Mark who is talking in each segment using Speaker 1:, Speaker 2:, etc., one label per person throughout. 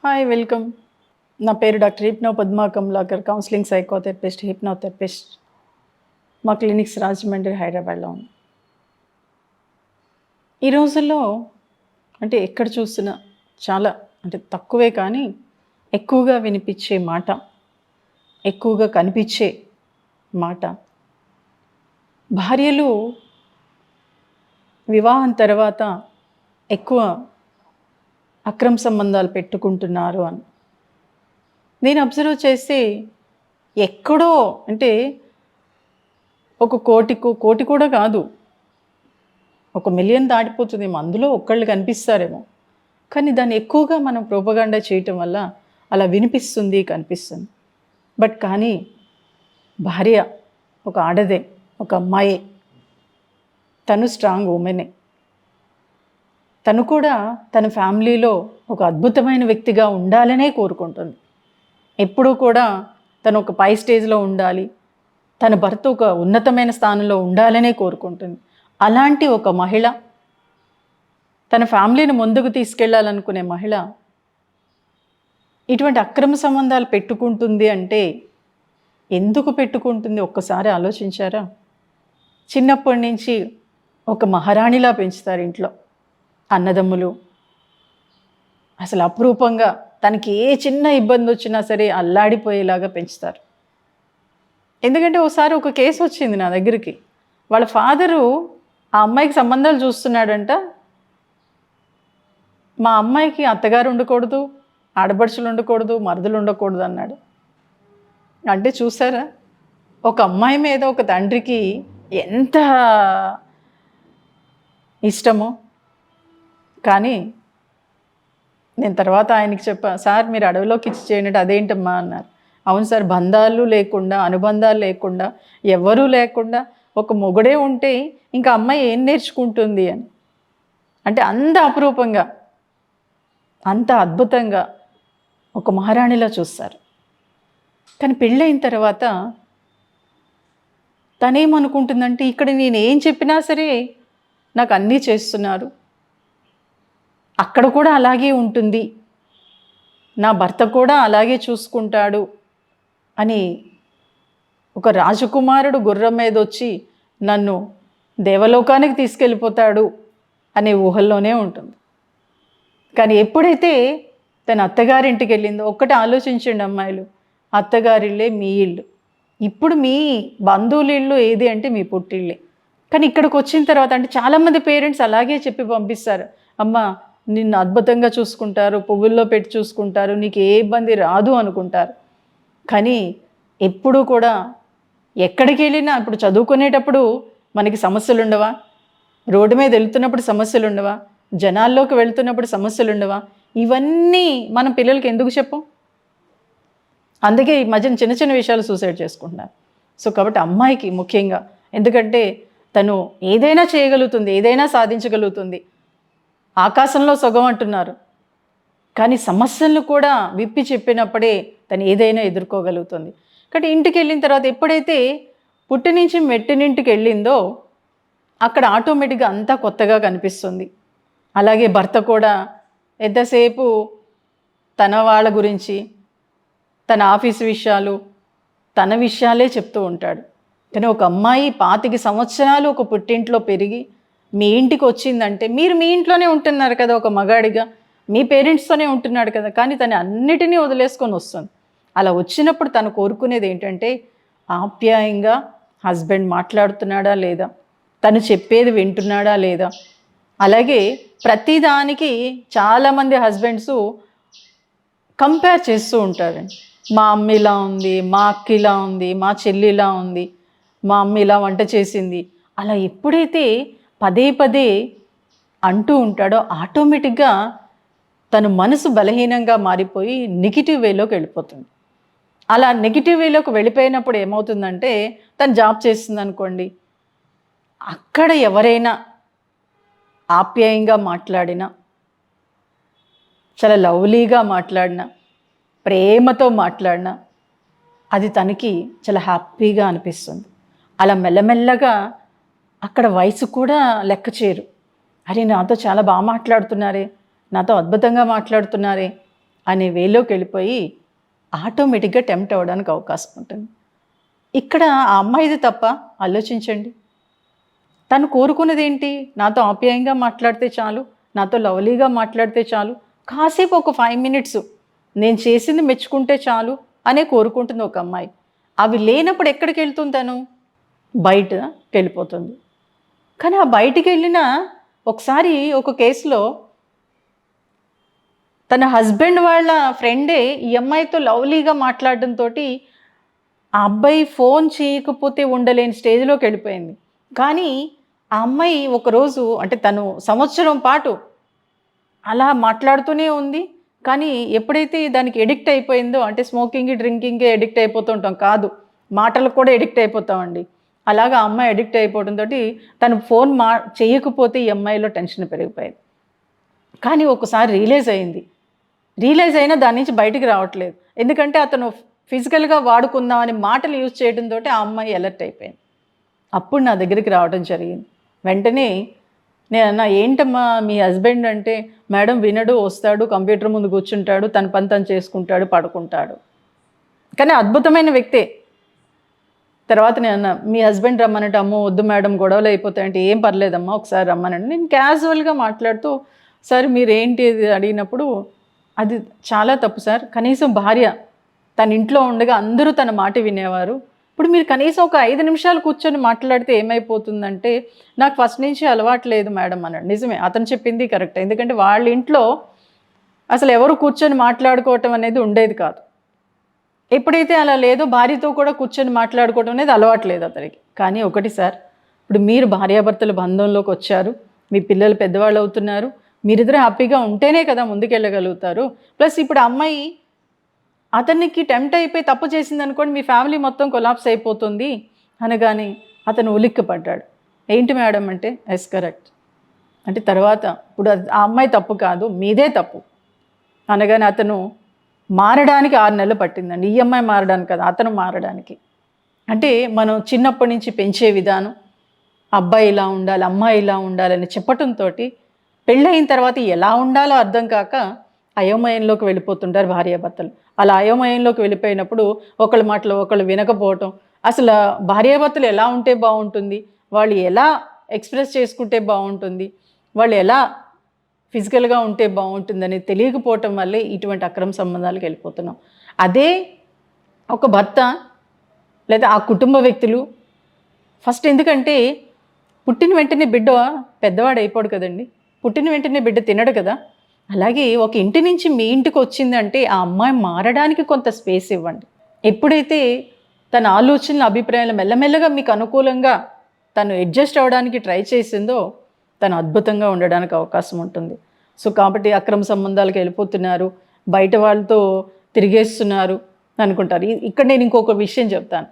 Speaker 1: Hi welcome. నా పేరు doctor hypno Padma Kamalakar, counselling psychotherapist, hypnotherapist. మా క్లినిక్స్ రాజమండ్రి, హైదరాబాద్లో ఉంది. ఈ రోజుల్లో అంటే ఎక్కడ చూసినా చాలా అంటే తక్కువే కానీ ఎక్కువగా వినిపించే మాట, ఎక్కువగా కనిపించే మాట, భార్యలు వివాహం తర్వాత ఎక్కువ అక్రమ సంబంధాలు పెట్టుకుంటున్నారు అని నేను అబ్జర్వ్ చేసి ఎక్కడో అంటే ఒక కోటి కూడా కాదు, 1,000,000 దాటిపోతుందేమో, అందులో ఒక్కళ్ళు కనిపిస్తారేమో. కానీ దాన్ని ఎక్కువగా మనం ప్రోపగాండా చేయటం వల్ల అలా వినిపిస్తుంది, కనిపిస్తుంది. బట్ కానీ భార్య ఒక ఆడదే, ఒక అమ్మాయే, తను స్ట్రాంగ్ ఉమెనే. తను కూడా తన ఫ్యామిలీలో ఒక అద్భుతమైన వ్యక్తిగా ఉండాలనే కోరుకుంటుంది. ఎప్పుడూ కూడా తను ఒక పై స్టేజ్లో ఉండాలి, తన భర్త ఒక ఉన్నతమైన స్థానంలో ఉండాలనే కోరుకుంటుంది. అలాంటి ఒక మహిళ, తన ఫ్యామిలీని ముందుకు తీసుకెళ్లాలనుకునే మహిళ ఇటువంటి అక్రమ సంబంధాలు పెట్టుకుంటుంది అంటే ఎందుకు పెట్టుకుంటుంది ఒక్కసారి ఆలోచించారా? చిన్నప్పటి నుంచి ఒక మహారాణిలా పెంచుతారు ఇంట్లో. అన్నదమ్ములు అసలు అపురూపంగా తనకి ఏ చిన్న ఇబ్బంది వచ్చినా సరే అల్లాడిపోయేలాగా పెంచుతారు. ఎందుకంటే ఒకసారి ఒక కేసు వచ్చింది నా దగ్గరికి. వాళ్ళ ఫాదరు ఆ అమ్మాయికి సంబంధాలు చూస్తున్నాడంట. మా అమ్మాయికి అత్తగారు ఉండకూడదు, ఆడపడుచులు ఉండకూడదు, మరుదులు ఉండకూడదు అన్నాడు. అంటే చూసారా, ఒక అమ్మాయి మీద ఒక తండ్రికి ఎంత ఇష్టమో. కానీ నేను తర్వాత ఆయనకి చెప్పా, సార్ మీరు అడవిలోకి ఇచ్చి చేయండి. అదేంటమ్మా అన్నారు. అవును సార్, బంధాలు లేకుండా, అనుబంధాలు లేకుండా, ఎవరూ లేకుండా ఒక మొగుడే ఉంటే ఇంకా అమ్మాయి ఏం నేర్చుకుంటుంది అని. అంటే అంత అపురూపంగా, అంత అద్భుతంగా ఒక మహారాణిలా చూస్తారు. కానీ పెళ్ళైన తర్వాత తనేమనుకుంటుందంటే, ఇక్కడ నేను ఏం చెప్పినా సరే నాకు అన్నీ చేస్తున్నారు, అక్కడ కూడా అలాగే ఉంటుంది, నా భర్త కూడా అలాగే చూసుకుంటాడు అని ఒక రాజకుమారుడు గుర్రం మీద వచ్చి నన్ను దేవలోకానికి తీసుకెళ్ళిపోతాడు అనే ఊహల్లోనే ఉంటుంది. కానీ ఎప్పుడైతే తన అత్తగారింటికి వెళ్ళిందో, ఒక్కటి ఆలోచించండి అమ్మాయిలు, అత్తగారిళ్ళే మీ ఇల్లు. ఇప్పుడు మీ బంధువుల ఇల్లు ఏది అంటే మీ పుట్టిళ్ళే. కానీ ఇక్కడికి వచ్చిన తర్వాత అంటే చాలామంది పేరెంట్స్ అలాగే చెప్పి పంపిస్తారు, అమ్మ నిన్ను అద్భుతంగా చూసుకుంటారు, పువ్వుల్లో పెట్టి చూసుకుంటారు, నీకు ఏ ఇబ్బంది రాదు అనుకుంటారు. కానీ ఎప్పుడూ కూడా ఎక్కడికి వెళ్ళినా, ఇప్పుడు చదువుకునేటప్పుడు మనకి సమస్యలు ఉండవా? రోడ్డు మీద వెళ్తున్నప్పుడు సమస్యలు ఉండవా? జనాల్లోకి వెళ్తున్నప్పుడు సమస్యలు ఉండవా? ఇవన్నీ మనం పిల్లలకి ఎందుకు చెప్పం? అందుకే ఈ మధ్యన చిన్న చిన్న విషయాలు సూసైడ్ చేసుకుంటున్నారు. సో కాబట్టి అమ్మాయికి ముఖ్యంగా, ఎందుకంటే తను ఏదైనా చేయగలుగుతుంది, ఏదైనా సాధించగలుగుతుంది. ఆకాశంలో సగం అంటున్నారు, కానీ సమస్యలను కూడా విప్పి చెప్పినప్పుడే తను ఏదైనా ఎదుర్కోగలుగుతుంది. కాబట్టి ఇంటికి వెళ్ళిన తర్వాత ఎప్పుడైతే పుట్టి నుంచి మెట్టినింటికి వెళ్ళిందో అక్కడ ఆటోమేటిక్గా అంతా కొత్తగా కనిపిస్తుంది. అలాగే భర్త కూడా ఎంతసేపు తన వాళ్ళ గురించి, తన ఆఫీసు విషయాలు, తన విషయాలే చెప్తూ ఉంటాడు. కానీ ఒక అమ్మాయి 25 సంవత్సరాలు ఒక పుట్టింట్లో పెరిగి మీ ఇంటికి వచ్చిందంటే, మీరు మీ ఇంట్లోనే ఉంటున్నారు కదా, ఒక మగాడిగా మీ పేరెంట్స్తోనే ఉంటున్నాడు కదా, కానీ తను అన్నిటినీ వదిలేసుకొని వస్తుంది. అలా వచ్చినప్పుడు తను కోరుకునేది ఏంటంటే, ఆప్యాయంగా హస్బెండ్ మాట్లాడుతున్నాడా లేదా, తను చెప్పేది వింటున్నాడా లేదా. అలాగే ప్రతిదానికి చాలామంది హస్బెండ్స్ కంపేర్ చేస్తూ ఉంటారండి. మా అమ్మ ఇలా ఉంది, మా అక్క ఇలా ఉంది, మా చెల్లి ఇలా ఉంది, మా అమ్మ ఇలా వంట చేసింది. అలా ఎప్పుడైతే పదే పదే అంటూ ఉంటాడో ఆటోమేటిక్గా తన మనసు బలహీనంగా మారిపోయి నెగిటివ్ వేలోకి వెళ్ళిపోతుంది. అలా నెగిటివ్ వేలోకి వెళ్ళిపోయినప్పుడు ఏమవుతుందంటే, తను జాబ్ చేస్తుంది అనుకోండి, అక్కడ ఎవరైనా ఆప్యాయంగా మాట్లాడినా, చాలా లవ్లీగా మాట్లాడినా, ప్రేమతో మాట్లాడినా అది తనకి చాలా హ్యాపీగా అనిపిస్తుంది. అలా మెల్లమెల్లగా అక్కడ వయసు కూడా లెక్క చేయరు. అరే నాతో చాలా బాగా మాట్లాడుతున్నారే, నాతో అద్భుతంగా మాట్లాడుతున్నారే అనే వేలోకి వెళ్ళిపోయి ఆటోమేటిక్గా టెంప్ట్ అవ్వడానికి అవకాశం ఉంటుంది. ఇక్కడ ఆ అమ్మాయిది తప్ప ఆలోచించండి. తను కోరుకున్నది ఏంటి? నాతో ఆప్యాయంగా మాట్లాడితే చాలు, నాతో లవ్లీగా మాట్లాడితే చాలు, కాసేపు ఒక 5 మినిట్స్ నేను చేసింది మెచ్చుకుంటే చాలు అనే కోరుకుంటుంది ఒక అమ్మాయి. అవి లేనప్పుడు ఎక్కడికి వెళ్తుంది తను? బయటకెళ్ళిపోతుంది. కానీ ఆ బయటికెళ్ళిన ఒకసారి ఒక కేసులో తన హస్బెండ్ వాళ్ళ ఫ్రెండే ఈ అమ్మాయితో లవ్లీగా మాట్లాడడంతో ఆ అబ్బాయి ఫోన్ చేయకపోతే ఉండలేని స్టేజ్‌లోకి వెళ్ళిపోయింది. కానీ ఆ అమ్మాయి ఒకరోజు అంటే తను సంవత్సరం పాటు అలా మాట్లాడుతూనే ఉంది. కానీ ఎప్పుడైతే దానికి ఎడిక్ట్ అయిపోయిందో అంటే స్మోకింగ్‌కి, డ్రింకింగ్‌కి ఎడిక్ట్ అయిపోతుంటాం కాదు. మాటలకు కూడా ఎడిక్ట్ అయిపోతామండి. అలాగా ఆ అమ్మాయి ఎడిక్ట్ అయిపోవడంతోటి తను ఫోన్ చేయకపోతే ఈ అమ్మాయిలో టెన్షన్ పెరిగిపోయింది. కానీ ఒకసారి రియలైజ్ అయింది. రియలైజ్ అయినా దాని నుంచి బయటికి రావట్లేదు. ఎందుకంటే అతను ఫిజికల్‌గా వాడుకుందామని మాటలు యూజ్ చేయడంతోటి ఆ అమ్మాయి అలర్ట్ అయిపోయింది. అప్పుడు నా దగ్గరికి రావడం జరిగింది. వెంటనే నేనన్నా, "ఏంటమ్మా మీ హస్బెండ్" అంటే, "మేడం వినడు, వస్తాడు, కంప్యూటర్ ముందు కూర్చుంటాడు, తన పని తను చేసుకుంటాడు, పడుకుంటాడు." కానీ అద్భుతమైన వ్యక్తే. తర్వాత నేనన్నా, "మీ హస్బెండ్ రమ్మనంటే," "అమ్మో వద్దు మేడం గొడవలు అయిపోతాయంటే," "ఏం పర్లేదమ్మా ఒకసారి రమ్మనండి." నేను క్యాజువల్గా మాట్లాడుతూ, "సార్ మీరేంటి ఇది అడిగినప్పుడు," "అది చాలా తప్పు సార్. కనీసం భార్య తన ఇంట్లో ఉండగా అందరూ తన మాట వినేవారు. ఇప్పుడు మీరు కనీసం ఒక 5 నిమిషాలు కూర్చొని మాట్లాడితే ఏమైపోతుందంటే," "నాకు ఫస్ట్ నుంచి అలవాటు లేదు మేడం" అన్నాడు. నిజమే, అతను చెప్పింది కరెక్టే. ఎందుకంటే వాళ్ళ ఇంట్లో అసలు ఎవరు కూర్చొని మాట్లాడుకోవటం అనేది ఉండేది కాదు. ఎప్పుడైతే అలా లేదో భార్యతో కూడా కూర్చొని మాట్లాడుకోవడం అనేది అలవాటు లేదు అతనికి. కానీ ఒకటి సార్, ఇప్పుడు మీరు భార్యాభర్తల బంధంలోకి వచ్చారు, మీ పిల్లలు పెద్దవాళ్ళు అవుతున్నారు, మీరిద్దరూ హ్యాపీగా ఉంటేనే కదా ముందుకెళ్ళగలుగుతారు. ప్లస్ ఇప్పుడు అమ్మాయి అతనికి టెంప్ట్ అయిపోయి తప్పు చేసిందనుకోండి, మీ ఫ్యామిలీ మొత్తం కొలాప్స్ అయిపోతుంది అనగానే అతను ఉలిక్కిపడ్డాడు. "ఏంటి మేడం" అంటే, "ఎస్ కరెక్ట్." అంటే తర్వాత ఇప్పుడు ఆ అమ్మాయి తప్పు కాదు, మీదే తప్పు అనగానే అతను మారడానికి 6 నెలలు పట్టిందండి. ఈ అమ్మాయి మారడానికి కాదు, అతను మారడానికి. అంటే మనం చిన్నప్పటి నుంచి పెంచే విధానం, అబ్బాయి ఇలా ఉండాలి, అమ్మాయి ఇలా ఉండాలని చెప్పటంతోటి పెళ్ళయిన తర్వాత ఎలా ఉండాలో అర్థం కాక అయోమయంలోకి వెళ్ళిపోతుంటారు భార్యాభర్తలు. అలా అయోమయంలోకి వెళ్ళిపోయినప్పుడు ఒకళ్ళ మాటలు ఒకళ్ళు వినకపోవటం, అసలు భార్యాభర్తలు ఎలా ఉంటే బాగుంటుంది, వాళ్ళు ఎలా ఎక్స్‌ప్రెస్ చేసుకుంటే బాగుంటుంది, వాళ్ళు ఎలా ఫిజికల్‌గా ఉంటే బాగుంటుందని తెలియకపోవటం వల్లే ఇటువంటి అక్రమ సంబంధాలకు వెళ్ళిపోతున్నాం. అదే ఒక భర్త లేదా ఆ కుటుంబ వ్యక్తులు ఫస్ట్, ఎందుకంటే పుట్టిన వెంటనే బిడ్డ పెద్దవాడు అయిపోడు కదండి. పుట్టిన వెంటనే బిడ్డ తినడు కదా. అలాగే ఒక ఇంటి నుంచి మీ ఇంటికి వచ్చిందంటే ఆ అమ్మాయి మారడానికి కొంత స్పేస్ ఇవ్వండి. ఎప్పుడైతే తన ఆలోచనలు, అభిప్రాయాలు మెల్లమెల్లగా మీకు అనుకూలంగా తను అడ్జస్ట్ అవ్వడానికి ట్రై చేసిందో తను అద్భుతంగా ఉండడానికి అవకాశం ఉంటుంది. సో కాబట్టి అక్రమ సంబంధాలకు వెళ్ళిపోతున్నారు, బయట వాళ్ళతో తిరిగేస్తున్నారు అనుకుంటారు. ఇక్కడ నేను ఇంకొక విషయం చెప్తాను.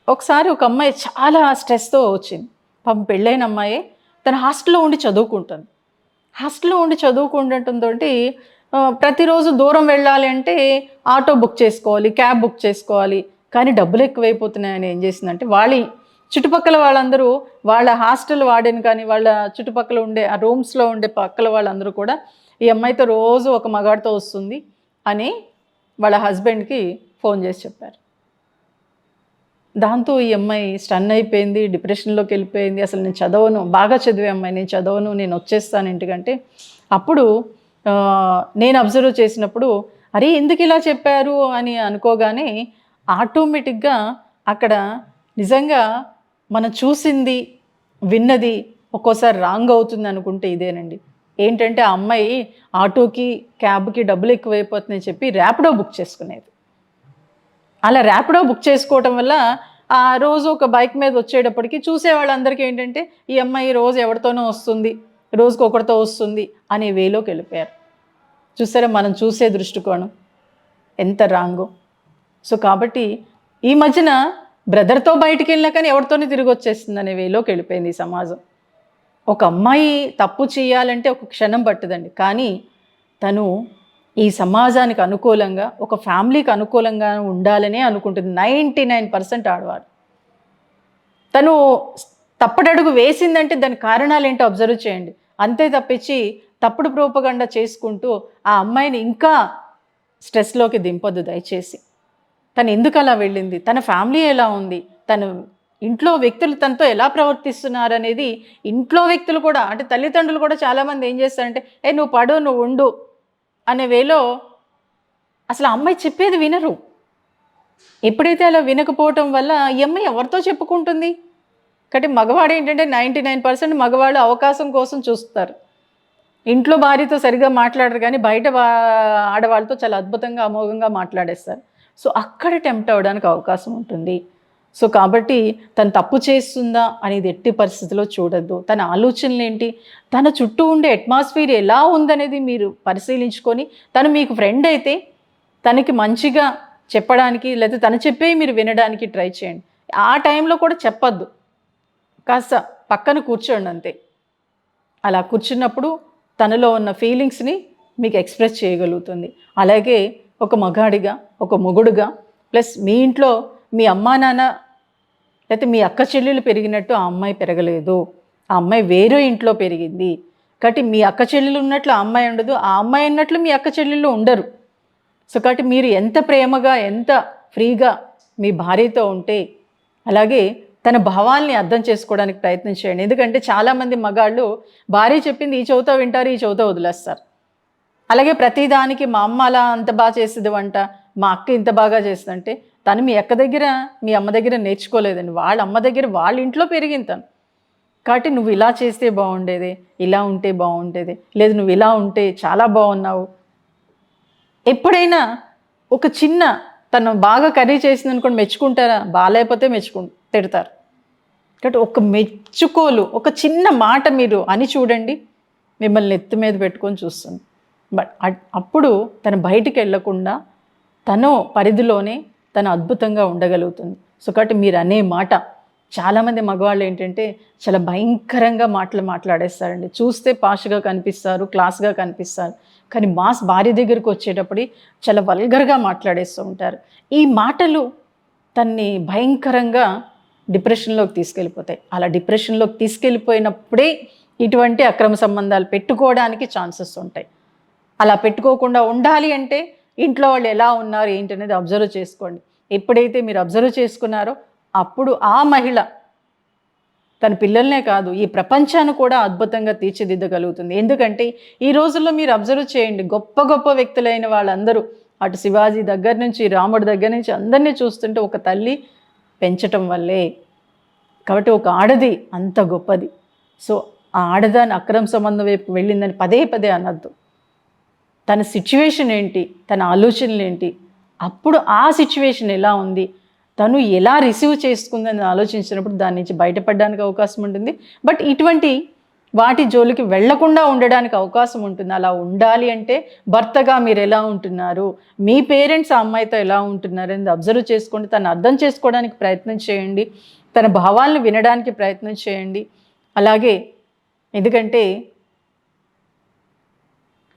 Speaker 1: ఒకసారి ఒక అమ్మాయి చాలా స్ట్రెస్‌తో వచ్చింది. పాపం పెళ్ళైన అమ్మాయే, తను హాస్టల్‌లో ఉండి చదువుకుంటుంది. హాస్టల్‌లో ఉండి చదువుకుండటంతోటి ప్రతిరోజు దూరం వెళ్ళాలి అంటే ఆటో బుక్ చేసుకోవాలి, క్యాబ్ బుక్ చేసుకోవాలి. కానీ డబ్బులు ఎక్కువైపోతున్నాయని ఏం చేసిందంటే, చుట్టుపక్కల వాళ్ళందరూ, వాళ్ళ హాస్టల్ వార్డెన్ కానీ, వాళ్ళ చుట్టుపక్కల ఉండే ఆ రూమ్స్‌లో ఉండే పక్కల వాళ్ళందరూ కూడా, ఈ అమ్మాయితో రోజు ఒక మగాడితో వస్తుంది అని వాళ్ళ హస్బెండ్‌కి ఫోన్ చేసి చెప్పారు. దాంతో ఈ అమ్మాయి స్టన్ అయిపోయింది, డిప్రెషన్‌లోకి వెళ్ళిపోయింది. అసలు నేను చదవను, బాగా చదివే అమ్మాయి, నేను చదవను, నేను వచ్చేస్తాను ఇంటికంటే. అప్పుడు నేను అబ్జర్వ్ చేసినప్పుడు, అరే ఎందుకు ఇలా చెప్పారు అని అనుకోగానే ఆటోమేటిక్గా అక్కడ నిజంగా మనం చూసింది, విన్నది ఒక్కోసారి రాంగ్ అవుతుంది అనుకుంటే ఇదేనండి. ఏంటంటే ఆ అమ్మాయి ఆటోకి, క్యాబ్‌కి డబ్బులు ఎక్కువైపోతున్నాయని చెప్పి ర్యాపిడో బుక్ చేసుకునేది. అలా ర్యాపిడో బుక్ చేసుకోవటం వల్ల ఆ రోజు ఒక బైక్ మీద వచ్చేటప్పటికి చూసేవాళ్ళందరికీ ఏంటంటే, ఈ అమ్మాయి రోజు ఎవరితోనో వస్తుంది, రోజుకొకరితో వస్తుంది అనే వేలోకి వెళ్ళిపోయారు. చూసారా మనం చూసే దృష్టికోణం ఎంత రాంగో. సో కాబట్టి ఈ మధ్యన బ్రదర్‌తో బయటికెళ్ళినా కానీ ఎవరితోనే తిరిగి వచ్చేస్తుంది అనే వేలోకి వెళ్ళిపోయింది ఈ సమాజం. ఒక అమ్మాయి తప్పు చేయాలంటే ఒక క్షణం పట్టదండి. కానీ తను ఈ సమాజానికి అనుకూలంగా, ఒక ఫ్యామిలీకి అనుకూలంగా ఉండాలనే అనుకుంటుంది 99% ఆడవారు. తను తప్పటడుగు వేసిందంటే దానికి కారణాలేంటో అబ్జర్వ్ చేయండి. అంతే తప్పించి తప్పుడు ప్రోపగండా చేసుకుంటూ ఆ అమ్మాయిని ఇంకా స్ట్రెస్లోకి దింపొద్దు దయచేసి. తను ఎందుకు అలా వెళ్ళింది, తన ఫ్యామిలీ ఎలా ఉంది, తను ఇంట్లో వ్యక్తులు తనతో ఎలా ప్రవర్తిస్తున్నారనేది ఇంట్లో వ్యక్తులు కూడా, అంటే తల్లిదండ్రులు కూడా చాలామంది ఏం చేస్తారంటే, నువ్వు పడు, నువ్వు ఉండు అనే వేలో అసలు అమ్మాయి చెప్పేది వినరు. ఎప్పుడైతే అలా వినకపోవటం వల్ల ఈ అమ్మాయి ఎవరితో చెప్పుకుంటుంది? కాబట్టి మగవాడు ఏంటంటే 99% మగవాళ్ళు అవకాశం కోసం చూస్తారు. ఇంట్లో భార్యతో సరిగ్గా మాట్లాడరు, కానీ బయట ఆడవాళ్ళతో చాలా అద్భుతంగా అమోఘంగా మాట్లాడేస్తారు. సో అక్కడ టెంప్ట్ అవ్వడానికి అవకాశం ఉంటుంది. సో కాబట్టి తను తప్పు చేస్తుందా అనేది ఎట్టి పరిస్థితిలో చూడొద్దు. తన ఆలోచనలు ఏంటి, తన చుట్టూ ఉండే అట్మాస్ఫియర్ ఎలా ఉందనేది మీరు పరిశీలించుకొని, తను మీకు ఫ్రెండ్ అయితే తనకి మంచిగా చెప్పడానికి, లేదా తను చెప్పే మీరు వినడానికి ట్రై చేయండి. ఆ టైంలో కూడా చెప్పొద్దు, కాస్త పక్కన కూర్చోండి అంతే. అలా కూర్చున్నప్పుడు తనలో ఉన్న ఫీలింగ్స్ని మీకు ఎక్స్ప్రెస్ చేయగలుగుతుంది. అలాగే ఒక మగాడిగా, ఒక మొగుడుగా, ప్లస్ మీ ఇంట్లో మీ అమ్మా నాన్న లేకపోతే మీ అక్క చెల్లెలు పెరిగినట్టు ఆ అమ్మాయి పెరగలేదు. ఆ అమ్మాయి వేరే ఇంట్లో పెరిగింది. కాబట్టి మీ అక్క చెల్లెలు ఉన్నట్లు ఆ అమ్మాయి ఉండదు, ఆ అమ్మాయి ఉన్నట్లు మీ అక్క చెల్లెళ్ళు ఉండరు. సో కాబట్టి మీరు ఎంత ప్రేమగా, ఎంత ఫ్రీగా మీ భార్యతో ఉంటే, అలాగే తన భావాల్ని అర్థం చేసుకోవడానికి ప్రయత్నం చేయండి. ఎందుకంటే చాలామంది మగాళ్ళు భార్య చెప్పింది ఈ చెవితో వింటారు, ఈ చెవితో వదిలేస్తారు. అలాగే ప్రతిదానికి మా అమ్మ అలా అంత బాగా చేసేది వంట, మా అక్క ఇంత బాగా చేస్తుందంటే, తను మీ అక్క దగ్గర, మీ అమ్మ దగ్గర నేర్చుకోలేదండి. వాళ్ళ అమ్మ దగ్గర వాళ్ళ ఇంట్లో పెరిగింది తను. కాబట్టి నువ్వు ఇలా చేస్తే బాగుండేది, ఇలా ఉంటే బాగుండేది, లేదు నువ్వు ఇలా ఉంటే చాలా బాగున్నావు. ఎప్పుడైనా ఒక చిన్న, తను బాగా కర్రీ చేసింది అనుకోండి, మెచ్చుకుంటారా? బాగాలేకపోతే తిడతారు. కాబట్టి ఒక మెచ్చుకోలు, ఒక చిన్న మాట మీరు అని చూడండి, మిమ్మల్ని ఎత్తి మీద పెట్టుకొని చూస్తుంది. బట్ అప్పుడు తను బయటికి వెళ్ళకుండా తను పరిధిలోనే తను అద్భుతంగా ఉండగలుగుతుంది. సో కాబట్టి మీరు అనే మాట, చాలామంది మగవాళ్ళు ఏంటంటే చాలా భయంకరంగా మాట్లాడేస్తారండి. చూస్తే పాష్గా కనిపిస్తారు, క్లాస్గా కనిపిస్తారు, కానీ భార్య దగ్గరికి వచ్చేటప్పుడు చాలా వల్గర్గా మాట్లాడేస్తూ ఉంటారు. ఈ మాటలు తన్ని భయంకరంగా డిప్రెషన్లోకి తీసుకెళ్ళిపోతాయి. అలా డిప్రెషన్లోకి తీసుకెళ్ళిపోయినప్పుడే ఇటువంటి అక్రమ సంబంధాలు పెట్టుకోవడానికి ఛాన్సెస్ ఉంటాయి. అలా పెట్టుకోకుండా ఉండాలి అంటే ఇంట్లో వాళ్ళు ఎలా ఉన్నారు ఏంటి అనేది అబ్జర్వ్ చేసుకోండి. ఎప్పుడైతే మీరు అబ్జర్వ్ చేసుకున్నారో అప్పుడు ఆ మహిళ తన పిల్లల్నే కాదు, ఈ ప్రపంచాన్ని కూడా అద్భుతంగా తీర్చిదిద్దగలుగుతుంది. ఎందుకంటే ఈ రోజుల్లో మీరు అబ్జర్వ్ చేయండి, గొప్ప గొప్ప వ్యక్తులైన వాళ్ళందరూ, అటు శివాజీ దగ్గర నుంచి, రాముడి దగ్గర నుంచి అందరినీ చూస్తుంటే ఒక తల్లి పెంచటం వల్లే. కాబట్టి ఒక ఆడది అంత గొప్పది. సో ఆ ఆడదాన్ని అక్రమ సంబంధం వైపు వెళ్ళిందని పదే పదే అనద్దు. తన సిచ్యువేషన్ ఏంటి, తన ఆలోచనలు ఏంటి, అప్పుడు ఆ సిచ్యువేషన్ ఎలా ఉంది, తను ఎలా రిసీవ్ చేసుకుందని ఆలోచించినప్పుడు దాని నుంచి బయటపడడానికి అవకాశం ఉంటుంది. బట్ ఇటువంటి వాటి జోలికి వెళ్లకుండా ఉండడానికి అవకాశం ఉంటుంది. అలా ఉండాలి అంటే భర్తగా మీరు ఎలా ఉంటున్నారు, మీ పేరెంట్స్ ఆ అమ్మాయితో ఎలా ఉంటున్నారు అనేది అబ్జర్వ్ చేసుకోండి. తను అర్థం చేసుకోవడానికి ప్రయత్నం చేయండి, తన భావాలను వినడానికి ప్రయత్నం చేయండి. అలాగే ఎందుకంటే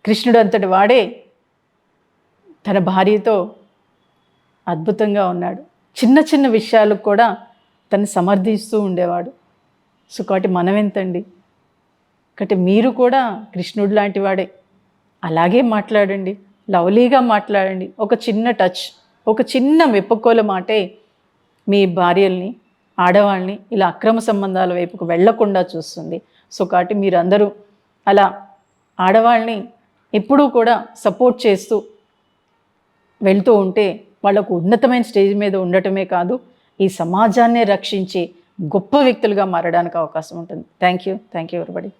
Speaker 1: కృష్ణుడు అంతటి వాడే తన భార్యతో అద్భుతంగా ఉన్నాడు. చిన్న చిన్న విషయాలకు కూడా తను సమర్థిస్తూ ఉండేవాడు. సో కాబట్టి మనం ఎంతండి, కాబట్టి మీరు కూడా కృష్ణుడు లాంటి వాడే. అలాగే మాట్లాడండి, లవ్లీగా మాట్లాడండి. ఒక చిన్న టచ్, ఒక చిన్న మెప్పుకోల మాటే మీ భార్యల్ని, ఆడవాళ్ళని ఇలా అక్రమ సంబంధాల వైపుకు వెళ్లకుండా చూస్తుంది. సో కాబట్టి మీరందరూ అలా ఆడవాళ్ళని ఎప్పుడూ కూడా సపోర్ట్ చేస్తూ వెళ్తూ ఉంటే వాళ్ళకు ఉన్నతమైన స్టేజ్ మీద ఉండటమే కాదు, ఈ సమాజాన్నే రక్షించే గొప్ప వ్యక్తులుగా మారడానికి అవకాశం ఉంటుంది. Thank you everybody.